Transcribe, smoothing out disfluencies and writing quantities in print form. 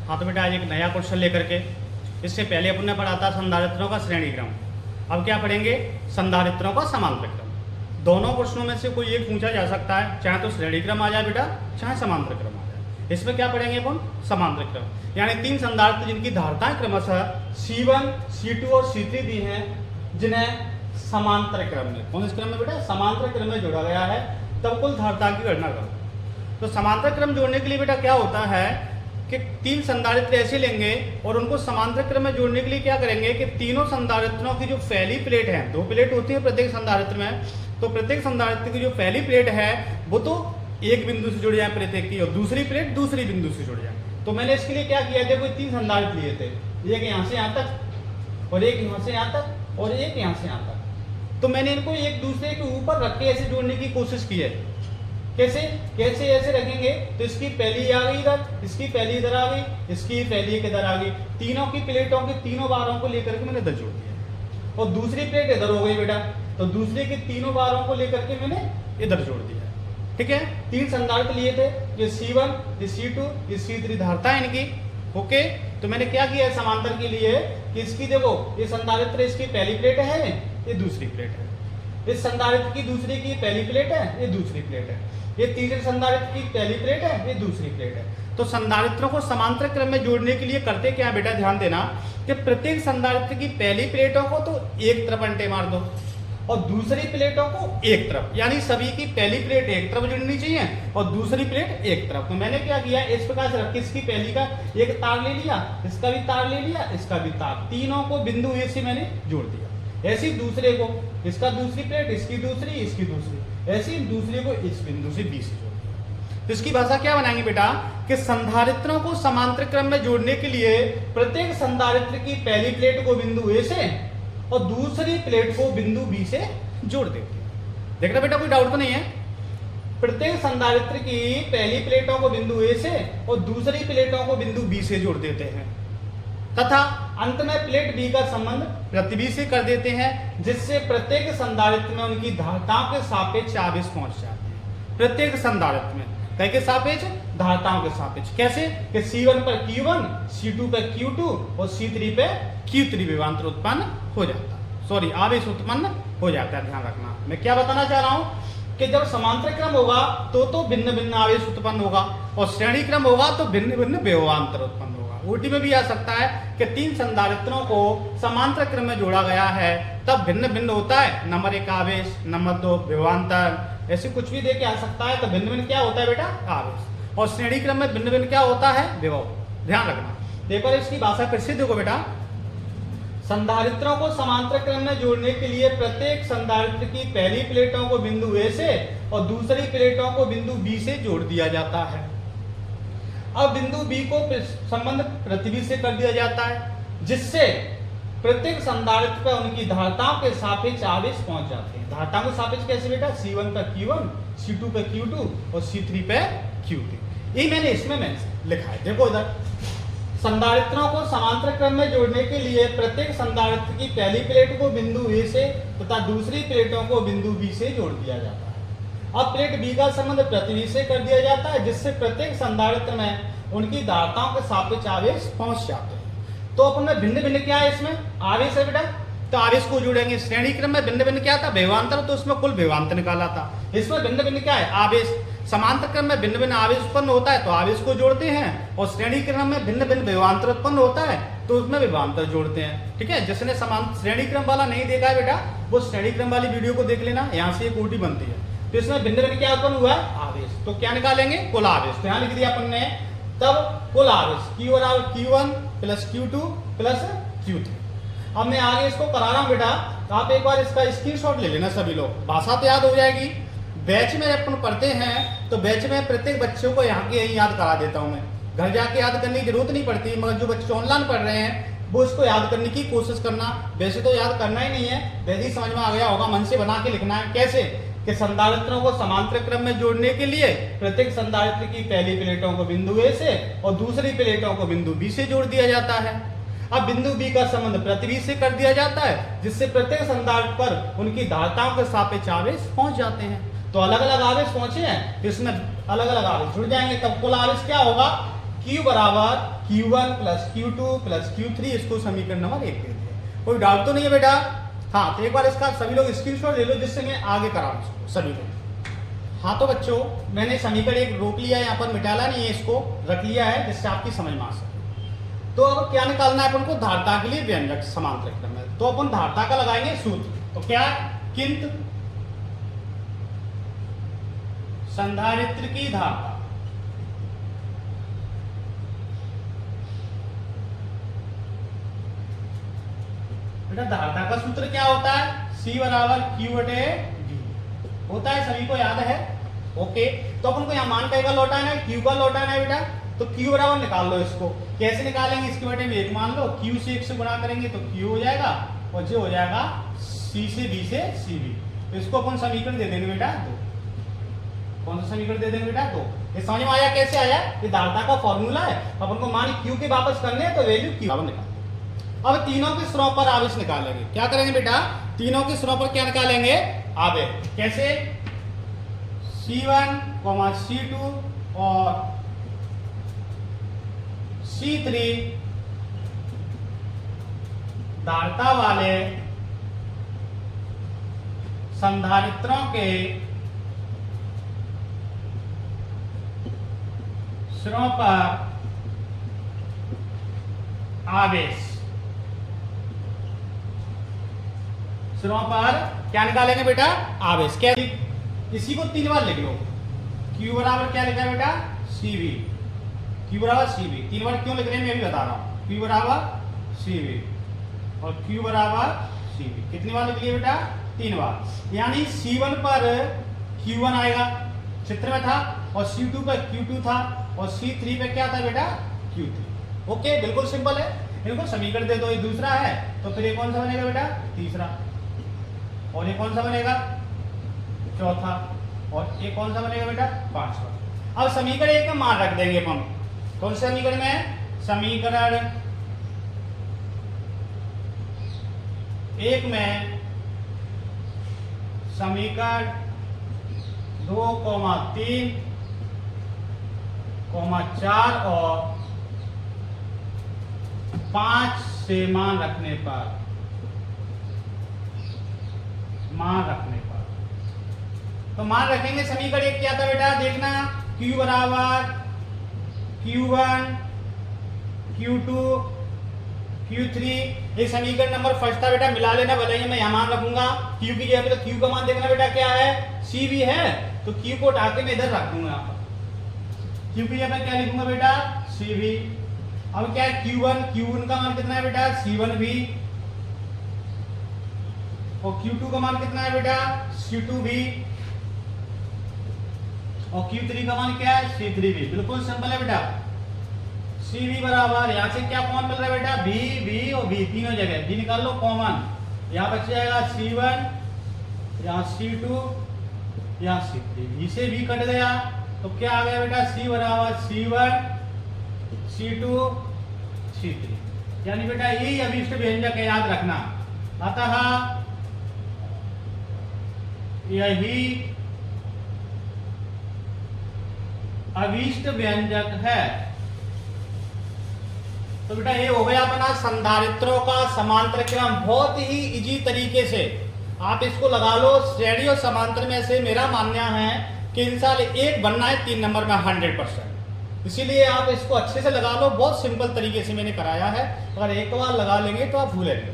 हाँ तो बेटा आज एक नया क्वेश्चन लेकर के, इससे पहले अपन ने पढ़ा था संधारित्रों का श्रेणी क्रम। अब क्या पढ़ेंगे? संधारित्रों का समांतर क्रम। दोनों प्रश्नों में से कोई एक पूछा जा सकता है, चाहे तो श्रेणी क्रम आ जाए बेटा, चाहे समांतर क्रम आ जाए। इसमें क्या पढ़ेंगे अपन? समांतर क्रम। यानी तीन संधारित्र जिनकी धारताएं क्रमशः C1, C2 और C3 दी हैं, जिन्हें समांतर क्रम में, कौन इस क्रम में बेटा? समांतर क्रम में जोड़ा गया है, तब कुल धारता की गणना करो। तो समांतर क्रम जोड़ने के लिए बेटा क्या होता है कि तीन संधारित्र ऐसे लेंगे और उनको समांतर क्रम में जोड़ने के लिए क्या करेंगे कि तीनों संधारित्रों की जो पहली प्लेट है, दो प्लेट होती है प्रत्येक संधारित्र में, तो प्रत्येक संधारित्र की जो पहली प्लेट है वो तो एक बिंदु से जुड़ जाए प्रत्येक की, और दूसरी प्लेट दूसरी बिंदु से जुड़ जाए। तो मैंने इसके लिए क्या किया, देखो तीन संधारित्र लिए थे, एक यहाँ से यहाँ तक और एक यहाँ से यहाँ तक और एक यहाँ से यहाँ तक। तो मैंने इनको एक दूसरे के ऊपर रख के ऐसे जोड़ने की कोशिश की है। कैसे कैसे ऐसे रखेंगे? तो इसकी पहली आ गई इधर, इसकी पहली इधर आ गई, इसकी पहली इधर आ गई, तीनों की प्लेटों के तीनों बारों को लेकर के मैंने इधर जोड़ दिया, और दूसरी प्लेट इधर हो गई बेटा, तो दूसरे के तीनों बारों को लेकर के मैंने इधर जोड़ दिया। ठीक है, तीन संधारित्र लिए थे, ये C1, ये C2, ये C3 धारता है इनकी। ओके, तो मैंने क्या किया है समांतर के लिए कि इसकी देखो ये संधारित्र, इसकी पहली प्लेट है, ये दूसरी प्लेट है, इस संधारित्र की दूसरी की पहली प्लेट है, ये दूसरी प्लेट है, ये तीसरे संधारित्र की पहली प्लेट है, ये दूसरी प्लेट है। तो संधारित्रों को समांतर क्रम में जोड़ने के लिए करते क्या बेटा, ध्यान देना कि प्रत्येक संधारित्र की पहली प्लेटों को तो एक तरफ अंटे मार दो और दूसरी प्लेटों को एक तरफ, यानी सभी की पहली प्लेट एक तरफ जुड़नी चाहिए और दूसरी प्लेट एक तरफ। तो मैंने क्या किया, इस प्रकार से रख के इसकी पहली का एक तार ले लिया, इसका भी तार ले लिया, इसका भी तार, तीनों को बिंदु ए से मैंने जोड़ दिया। ऐसी दूसरे को, इसका दूसरी प्लेट, इसकी दूसरी, इसकी दूसरी, ऐसी दूसरे को इस बिंदु से बी से जोड़ दिया। तो इसकी भाषा क्या बनाएंगे बेटा कि संधारित्रों को समांतर क्रम में जोड़ने के लिए प्रत्येक संधारित्र की पहली प्लेट को बिंदु ए से और दूसरी प्लेट को बिंदु बी से जोड़ देते हैं। देखना बेटा, कोई डाउट तो नहीं है? प्रत्येक संधारित्र की पहली प्लेटों को बिंदु ए से और दूसरी प्लेटों को बिंदु बी से जोड़ देते हैं तथा अंत में प्लेट बी का संबंध प्रति बी से कर देते हैं, जिससे प्रत्येक संधारित्र में उनकी धारताओं के सापेक्ष आवेश पहुंच जाते हैं। प्रत्येक संधारित्र में कई के सापेक्ष, धारताओं के सापेक्ष। कैसे कि C1 पर Q1, C2 पर Q2 और C3 पे Q3 विभवांतर उत्पन्न हो जाता है, सॉरी आवेश उत्पन्न हो जाता है। ध्यान रखना, मैं क्या बताना चाह रहा हूं कि जब समांतर क्रम होगा तो भिन्न भिन्न आवेश उत्पन्न होगा, और श्रेणी क्रम होगा तो भिन्न भिन्न विभवांतर उत्पन्न होगा। उल्टी में भी आ सकता है कि तीन संधारित्रों को समांतर क्रम में जोड़ा गया है, तब भिन्न भिन्न होता है, नंबर 1 आवेश, नंबर 2 विभवांतर, ऐसे कुछ भी देके आ सकता है। तो भिन्न भिन्न क्या होता है बेटा? आवेश। और श्रेणी क्रम में भिन्न भिन्न क्या होता है? विभव। ध्यान रखना। एक बार इसकी भाषा फिर से देखो बेटा, संधारित्रों को समांतर क्रम में जोड़ने के लिए प्रत्येक संधारित्र की पहली प्लेटों को बिंदु ए से और दूसरी प्लेटों को बिंदु बी से जोड़ दिया जाता है। अब बिंदु बी को संबंध प्रति बी से कर दिया जाता है, जिससे प्रत्येक संधारित्र पर उनकी धारताओं के सापेक्ष आवेश पहुंच जाते हैं। धारताओं के सापेक्ष कैसे बेटा? C1 पर Q1, C2 पर Q2 और C3 पे Q3। ये मैंने इसमें लिखा है, देखो इधर। संधारित्रों को समांतर क्रम में जोड़ने के लिए प्रत्येक संधारित्र की पहली प्लेट को बिंदु ए से तथा दूसरी प्लेटों को बिंदु बी से जोड़ दिया जाता है। अब प्लेट बी का संबंध प्रति बी से कर दिया जाता है, जिससे प्रत्येक संधारित्र में उनकी धारताओं के सापेक्ष आवेश पहुंच जाते हैं। तो अपन में भिन्न भिन्न क्या है? इसमें आवेश है बेटा, तो आवेश को जोड़ेंगे। श्रेणी क्रम में भिन्न भिन्न क्या था? विभवांतर, तो उसमें कुल विभवांतर निकाला था। इसमें भिन्न भिन्न क्या है? आवेश। समांतर क्रम में भिन्न भिन्न आवेश उत्पन्न होता है तो आवेश को जोड़ते हैं, और श्रेणी क्रम में भिन्न भिन्न विभवांतर उत्पन्न होता है तो उसमें विभवांतर जोड़ते हैं। ठीक है, जिसने समांतर श्रेणी क्रम वाला नहीं देखा है बेटा, वो श्रेणी क्रम वाली वीडियो को देख लेना, यहाँ से एक कोटि बनती है। तो इसमें भिन्न भिन्न क्या उत्पन्न हुआ है? आवेश। तो क्या निकालेंगे? कुल आवेश। तो यहाँ लिख दिया अपन ने, तब कुल आवेश Q1 plus Q2 plus Q3। अब मैं आगे इसको करा रहा हूँ बेटा, तो आप एक बार इसका स्क्रीनशॉट ले लेना सभी लोग, भाषा तो याद हो जाएगी। बैच में अपन पढ़ते हैं तो बैच में प्रत्येक बच्चों को यहाँ के यही याद करा देता हूँ मैं, घर जाके याद करने की जरूरत नहीं पड़ती, मगर जो बच्चे ऑनलाइन पढ़ रहे हैं वो इसको याद करने की कोशिश करना। वैसे तो याद करना ही नहीं है, वैसे ही समझ में आ गया होगा, मन से बना के लिखना है। कैसे कि संधारित्रों को समांतर क्रम में जोड़ने के लिए प्रत्येक संधारित्र की पहली प्लेटों को बिंदु ए से और दूसरी प्लेटों को बिंदु बी से जोड़ दिया जाता है। अब बिंदु बी का संबंध प्रति बी से कर दिया जाता है, जिससे प्रत्येक संधारित्र पर उनकी धारताओं के सापेक्ष आवेश पहुंच जाते हैं। तो अलग अलग आवेश पहुंचे हैं, तो इसमें अलग अलग आवेश जुड़ जाएंगे, तब कुल आवेश क्या होगा? Q बराबर Q1 plus Q2 plus Q3, इसको समीकरण नंबर 1 दे दिया। कोई डाउट तो नहीं है बेटा? हाँ, तो एक बार इसका सभी लोग स्क्रीनशॉट ले लो जिससे मैं आगे कराऊं इसको सभी लोग। हाँ तो बच्चों, मैंने समीकरण 1 रोक लिया है, यहाँ पर मिटाला नहीं है, इसको रख लिया है जिससे आपकी समझ में आ सके। तो अब क्या निकालना है अपन को? धारता के लिए व्यंजक समांतर क्रम में। तो अपन धारता का लगाएंगे सूत्र। तो क्या? किंतु संधारित्र की धारता बेटा, धारता का सूत्र क्या होता है? C बराबर Q बटे V होता है, सभी को याद है। ओके, तो अपन को यहाँ मान कहेगा लौटाना है, Q का लौटाना है बेटा। तो Q बराबर निकाल लो इसको। कैसे निकालेंगे? इसके बटे में 1 मान लो, Q से 1 से गुणा करेंगे तो Q हो जाएगा, और जो हो जाएगा C से B से CV। तो इसको अपन समीकरण दे देंगे बेटा 2। कौन सा समीकरण दे देंगे बेटा? 2। ये समझ में आया कैसे आया? ये धारता का फॉर्मूला है। अपन को मान Q के वापस करने हैं तो वैल्यू Q बराबर निकाल। अब तीनों के सिरों पर आवेश निकालेंगे। क्या करेंगे बेटा? तीनों के सिरों पर क्या निकालेंगे? आवेश। कैसे? C1, C2 और C3 धारता वाले संधारित्रों के सिरों पर आवेश, सिरों पर क्या निकालेंगे बेटा? आवेश। क्या? इसी को 3 बार लिख लो। Q बराबर क्या लिखा है बेटा? CV। Q बराबर CV। 3 बार क्यों लिख रहे हैं मैं भी बता रहा हूं। Q बराबर CV और Q बराबर CV। कितनी बार लिख लिए बेटा? 3 बार। यानी C1 पर Q1 आएगा, चित्र में था, और C2 पर Q2 था, और C3 पे क्या था बेटा? Q3। ओके, बिल्कुल सिंपल है। इनको समीकरण दे दो। ये दूसरा है तो फिर ये कौन सा बनेगा बेटा? तीसरा। और ये कौन सा बनेगा? चौथा। और ये कौन सा बनेगा बेटा? पांचवा। अब समीकरण 1 में मान रख देंगे हम। कौन से समीकरण में? समीकरण 1 में समीकरण 2, 3, 4 और 5 से मान रखने पर तो मान रखेंगे। समीकरण 1 क्या था बेटा? देखना, Q बराबर Q1, Q2, Q3। ये समीकरण नंबर फर्स्ट था बेटा, मिला लेना। भले ही मैं यहाँ मान रखूंगा Q की जगह पे, तो Q का मान देखना बेटा क्या है? CV है, तो Q को उठा के मैं इधर रख दूंगा। यहाँ पर Q की जगह पे क्या लिखूंगा बेटा? CV। अब क्या है? Q1 का मान कितना है बेटा? C1 भी। और Q2 का मान कितना है बेटा? C2 भी। और Q3 का मान क्या है? C3 भी। बिल्कुल सिंपल है बेटा। CV बराबर, यहाँ से क्या कॉमन मिल रहा है बेटा? B और B, तीनों जगह B निकाल लो कॉमन। यहाँ बच जाएगा C1, यहाँ C2, यहाँ C3। B से B कट गया तो क्या आ गया बेटा? C बराबर C1, C2, C3। यानी बेटा यही अभिष्ट व्यंजक है, याद रखना। अतः यही अभिष्ट व्यंजक है। तो बेटा ये हो गया अपना संधारित्रों का समांतर क्रम। बहुत ही इजी तरीके से आप इसको लगा लो। श्रेणी और समांतर में से मेरा मानना है कि इंसान 1 बनना है 3 नंबर में 100%। इसीलिए आप इसको अच्छे से लगा लो। बहुत सिंपल तरीके से मैंने कराया है। अगर एक बार लगा लेंगे तो आप भूलेंगे।